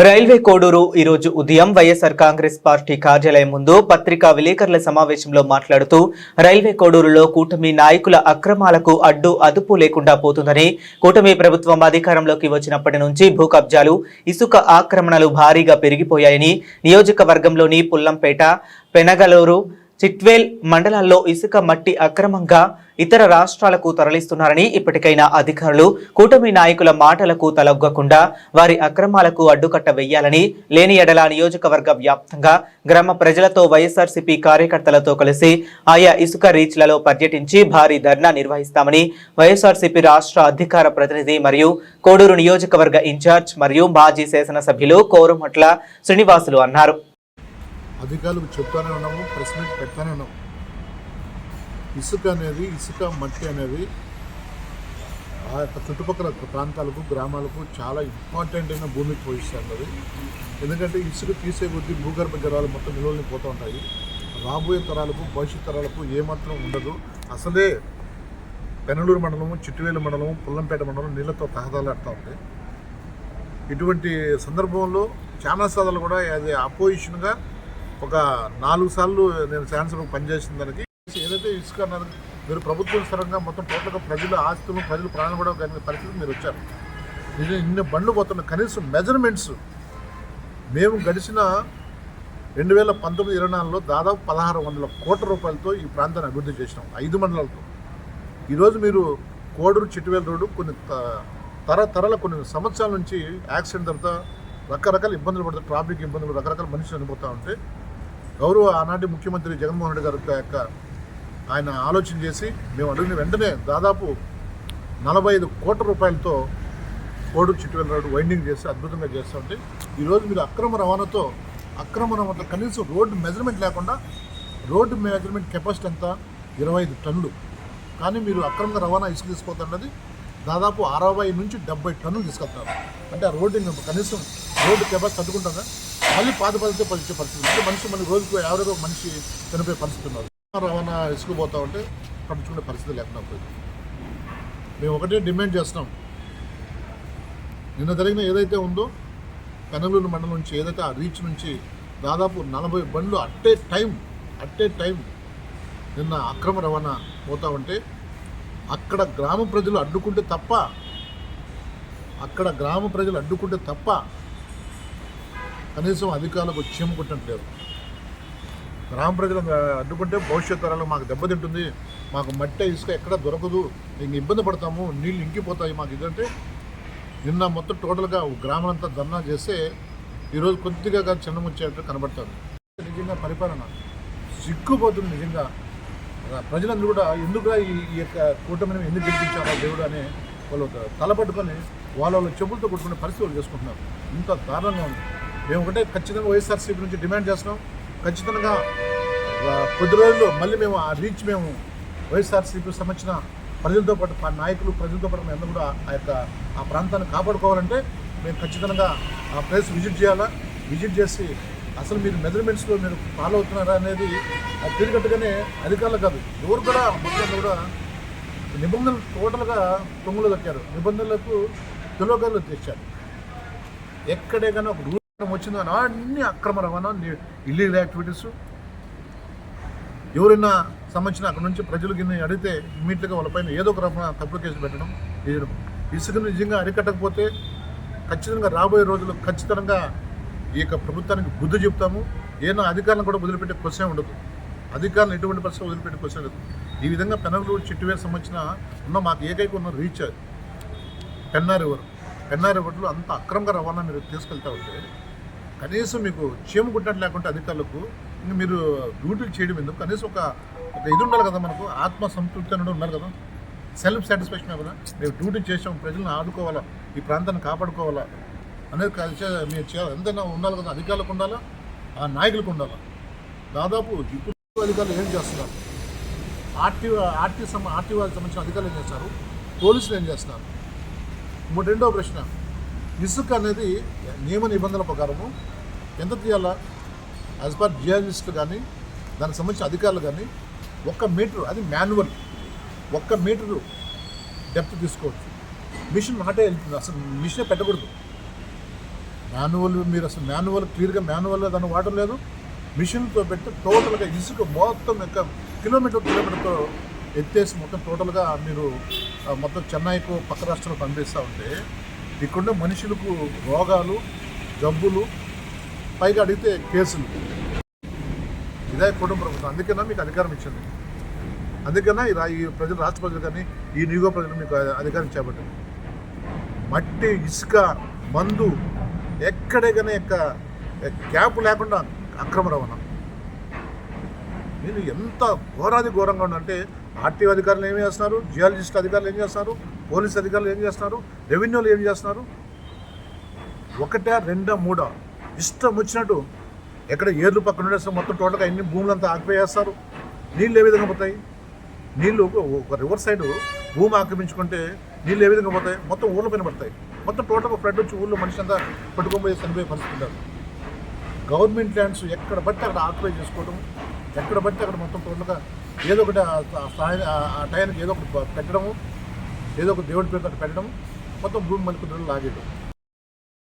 Railway Koduru ఈరోజు ఉదయం YSR Congress party కార్యాలయం ముందు పత్రికా విలేకరుల సమావేశంలో మాట్లాడుతూ రైల్వే కోడూరులో కూటమి నాయకుల అక్రమాలకు అదుపు లేకుండా పోతుందని, కూటమి ప్రభుత్వం అధికారంలోకి వచ్చినప్పటి నుంచి భూ కబ్జాలు, ఇసుక ఆక్రమణలు భారీగా పెరిగిపోయాయని, నియోజకవర్గంలోని పుల్లంపేట, పెనగలూరు, చిట్వేల్ మండలాల్లో ఇసుక మట్టి అక్రమంగా ఇతర రాష్ట్రాలకు తరలిస్తున్నారని, ఇప్పటికైనా అధికారులు కూటమి నాయకుల మాటలకు తలొగ్గకుండా వారి అక్రమాలకు అడ్డుకట్ట వేయాలని, లేని ఎడల నియోజకవర్గ వ్యాప్తంగా గ్రామ ప్రజలతో వైఎస్ఆర్సీపీ కార్యకర్తలతో కలిసి ఆయా ఇసుక రీచ్లలో పర్యటించి భారీ ధర్నా నిర్వహిస్తామని వైఎస్ఆర్సీపీ రాష్ట్ర అధికార ప్రతినిధి మరియు కోడూరు నియోజకవర్గ ఇన్ఛార్జ్ మరియు మాజీ శాసనసభ్యులు కోరుమట్ల శ్రీనివాసులు అన్నారు. అధికారులకు చెప్తానే ఉన్నాము, ప్రెస్ మీట్ పెడతానే ఉన్నాము. ఇసుక మట్టి అనేది ఆ యొక్క చుట్టుపక్కల ప్రాంతాలకు, గ్రామాలకు చాలా ఇంపార్టెంట్ అయిన భూమి పోషిస్తుంది. ఎందుకంటే ఇసుక తీసే కొద్దీ భూగర్భ జలాలు మొత్తం నిలువని పోతూ ఉంటాయి. రాబోయే తరాలకు, భవిష్యత్ తరాలకు ఏమాత్రం ఉండదు. అసలే పెనలూరు మండలము, చిట్టువేలు మండలము, పుల్లంపేట మండలం నీళ్లతో తహదాలాడుతూ ఉంటాయి. ఇటువంటి సందర్భంలో చాలా సార్లు కూడా అది అపోజిషన్గా ఒక 4 సార్లు నేను శాసనసభకు పనిచేసిన దానికి ఏదైతే ఇసుక అన్నారు, మీరు ప్రభుత్వం స్థిరంగా మొత్తం టోటల్గా ప్రజల ఆస్తులు, ప్రజలు ప్రాణం కూడా కలిగిన పరిస్థితి మీరు వచ్చారు. ఇన్ని బండ్లు పోతున్న కనీసం మెజర్మెంట్స్ మేము గడిచిన 2019-24లో దాదాపు 1600 కోట్ల రూపాయలతో ఈ ప్రాంతాన్ని అభివృద్ధి చేసినాం 5 మండలాలతో. ఈరోజు మీరు కోడూరు చిట్టువేల రోడ్డు కొన్ని కొన్ని సంవత్సరాల నుంచి యాక్సిడెంట్ తర్వాత రకరకాల ఇబ్బందులు పడుతుంది, ట్రాఫిక్ ఇబ్బందులు, రకరకాల మనుషులు చనిపోతూ ఉంటే ఆనాటి ముఖ్యమంత్రి జగన్మోహన్ రెడ్డి గారి ఆయన ఆలోచన చేసి మేము అడిగిన వెంటనే దాదాపు 45 కోట్ల రూపాయలతో కోడూరు చిట్టువేల రోడ్డు వైండింగ్ చేసి అద్భుతంగా చేస్తూ ఉంటే ఈరోజు మీరు అక్రమ రవాణాతో కనీసం రోడ్డు మెజర్మెంట్ లేకుండా, రోడ్డు మెజర్మెంట్ కెపాసిటీ ఎంత 25 టన్నులు, కానీ మీరు అక్రమంగా రవాణా ఇసుక తీసుకుపోతున్నది దాదాపు 60 నుంచి 70 టన్నులు తీసుకెళ్తారు. అంటే ఆ రోడ్డు కనీసం రోడ్డు కెపాసిటీ తట్టుకుంటుందా? మళ్ళీ పాత పద్ధతితో పరిచే పరిస్థితి అంటే మళ్ళీ రోజుకు యావరేజ్ మనిషి చనిపోయే పరిస్థితి ఉన్నారు. రవాణా ఇసుకుపోతా ఉంటే పట్టించుకునే పరిస్థితి లేకుండా పోయింది. మేము ఒకటే డిమాండ్ చేస్తున్నాం, నిన్న జరిగిన ఏదైతే ఉందో పెనలూరు మండలం నుంచి ఏదైతే ఆ రీచ్ నుంచి దాదాపు 40 బండ్లు అట్టే టైం నిన్న అక్రమ రవాణా పోతూ ఉంటే అక్కడ గ్రామ ప్రజలు అడ్డుకుంటే తప్ప కనీసం అధికారులకు చీమ కుట్టట్లేదు. గ్రామ ప్రజలు అడ్డుకుంటే భవిష్యత్ తరాలు మాకు దెబ్బతింటుంది, మాకు మట్టి ఇసుక ఎక్కడ దొరకదు, ఇంక ఇబ్బంది పడతాము, నీళ్ళు ఇంకిపోతాయి మాకు ఇదంటే నిన్న మొత్తం టోటల్గా గ్రామం అంతా ధర్నా చేస్తే ఈరోజు కొద్దిగా చిన్నముచ్చేటట్టు కనబడుతుంది. నిజంగా పరిపాలన సిగ్గుపోతుంది. నిజంగా ప్రజలందరూ కూడా ఎందుకుగా ఈ యొక్క కూటమిని ఎందుకు గెలిపించారో దేవుడు అని వాళ్ళు తలపట్టుకొని వాళ్ళ చెప్పులతో కొట్టుకునే పరిస్థితి వాళ్ళు చేసుకుంటున్నారు. ఇంత దారుణంగా ఉంది. మేము ఒకటే ఖచ్చితంగా వైఎస్ఆర్సీపీ నుంచి డిమాండ్ చేస్తున్నాం. ఖచ్చితంగా కొద్ది రోజుల్లో మళ్ళీ మేము ఆ రీచ్ మేము వైఎస్ఆర్సీపీ సంబంధించిన ప్రజలతో పాటు నాయకులు, ప్రజలతో పాటు మేము అందరూ కూడా ఆ ప్రాంతాన్ని కాపాడుకోవాలంటే మేము ఖచ్చితంగా ఆ ప్లేస్ విజిట్ చేసి అసలు మీరు మెజర్మెంట్స్లో మీరు ఫాలో అవుతున్నారా అనేది అది తిరిగట్టుగానే అధికారులు కాదు ఎవరు కూడా మొత్తం కూడా నిబంధనలు టోటల్గా తొంగులు దక్కారు, నిబంధనలకు తెలోగాలు తెచ్చారు. ఎక్కడే కానీ ఒక రూల్ వచ్చిందో అన్ని అక్రమ రవాణా, ఇల్లీగల్ యాక్టివిటీస్. ఎవరైనా సంబంధించిన అక్కడ నుంచి ప్రజలు గిన్నె అడిగితే ఇమ్మీడియట్గా వాళ్ళపైన ఏదో ఒక రకమైన తప్పుడు కేసు పెట్టడం. ఇసుకను నిజంగా అరికట్టకపోతే ఖచ్చితంగా రాబోయే రోజుల్లో ఖచ్చితంగా ఈ యొక్క ప్రభుత్వానికి బుద్ధి చెప్తాము. ఏదైనా అధికారులను కూడా వదిలిపెట్టే క్వశ్చన్ ఉండదు. అధికారులను ఎటువంటి పరిస్థితి వదిలిపెట్టే క్వశ్చన్ లేదు. ఈ విధంగా పెనలూరు చిట్టువేలు సంబంధించిన మాకు ఏకైక ఉన్న రీచ్ పెన్నా రివర్లో అంత అక్రమంగా రవాణా మీరు తీసుకెళ్తా ఉంటే కనీసం మీకు చీమ కుట్టినట్టు లేకుంటే అధికారులకు ఇంకా మీరు డ్యూటీలు చేయడం ఎందుకు? కనీసం ఒక ఇది ఉండాలి కదా, మనకు ఆత్మ సంతృప్తి అనేది ఉండాలి కదా, సెల్ఫ్ సాటిస్ఫాక్షన్ కదా. మేము డ్యూటీ చేసాం, ప్రజలను ఆదుకోవాలా, ఈ ప్రాంతాన్ని కాపాడుకోవాలా అనేది మీరు చేయాలి. ఎంతైనా ఉండాలి కదా, అధికారులకు ఉండాలా, ఆ నాయకులకు ఉండాలా. దాదాపు ఇప్పుడు అధికారులు ఏం చేస్తున్నారు? ఆర్టీ వాళ్ళకి సంబంధించిన అధికారులు ఏం చేస్తారు? పోలీసులు ఏం చేస్తున్నారు? రెండో ప్రశ్న, ఇసుక అనేది నియమ నిబంధనల ప్రకారము ఎంత తీయాలా? యాజ్ పర్ జియాలజిస్టులు కానీ దానికి సంబంధించిన అధికారులు కానీ 1 మీటరు, అది మాన్యువల్, 1 మీటరు డెప్త్ తీసుకోవచ్చు. మిషన్ మాటే వెళ్తుంది, అసలు మిషనే పెట్టకూడదు. మీరు అసలు క్లియర్గా మాన్యువల్గా దాన్ని వాడడం లేదు. మిషన్తో పెట్టి టోటల్గా ఇసుక మొత్తం కిలోమీటర్తో ఎత్తేసి మొత్తం టోటల్గా మీరు మొత్తం చెన్నైకు పక్క రాష్ట్రాలకు పంపిస్తూ ఉంటే ఇక్కడున్న మనుషులకు రోగాలు, జబ్బులు, పైగా అడిగితే కేసులు. ఇదే కుటుంబ ప్రభుత్వం. అందుకన్నా మీకు అధికారం ఇచ్చింది. అందుకన్నా ఈ ప్రజలు, రాష్ట్ర ప్రజలు కానీ ఈ నియోగ ప్రజలు మీకు అధికారం చేపట్టింది. మట్టి, ఇసుక, మందు ఎక్కడే కానీ గ్యాప్ లేకుండా అక్రమ రవాణా. మీరు ఎంత ఘోరంగా ఉందంటే ఆర్టీఓ అధికారులు ఏం చేస్తున్నారు, జియాలజిస్ట్ అధికారులు ఏం చేస్తున్నారు, పోలీస్ అధికారులు ఏం చేస్తున్నారు, రెవెన్యూలు ఏం చేస్తున్నారు? ఒకటా రెండా మూడా ఇష్టం వచ్చినట్టు ఎక్కడ ఏర్లు పక్కన ఉండేస్తారు మొత్తం టోటల్గా అన్ని భూములంతా ఆక్రమిస్తారు. నీళ్ళు ఏ విధంగా పోతాయి? నీళ్ళు ఒక రివర్ సైడ్ భూమి ఆక్రమించుకుంటే నీళ్ళు ఏ విధంగా పోతాయి? మొత్తం ఊళ్ళ పైన పడతాయి. మొత్తం టోటల్గా ఫ్లడ్ వచ్చి ఊళ్ళో మనిషి అంతా పట్టుకొని పోయి చనిపోయే పరిస్థితున్నారు. గవర్నమెంట్ ల్యాండ్స్ ఎక్కడ బట్టి అక్కడ ఆక్యుపై చేసుకోవడం, ఎక్కడ బట్టి అక్కడ మొత్తం టోటల్గా ఏదో ఒకటి ఆ టైంకి ఏదో ఒకటి పెట్టడము, ఏదో ఒక దేవుడి పేరు పెట్టడం, మొత్తం భూమి మలుపుదలు లాగేయడం.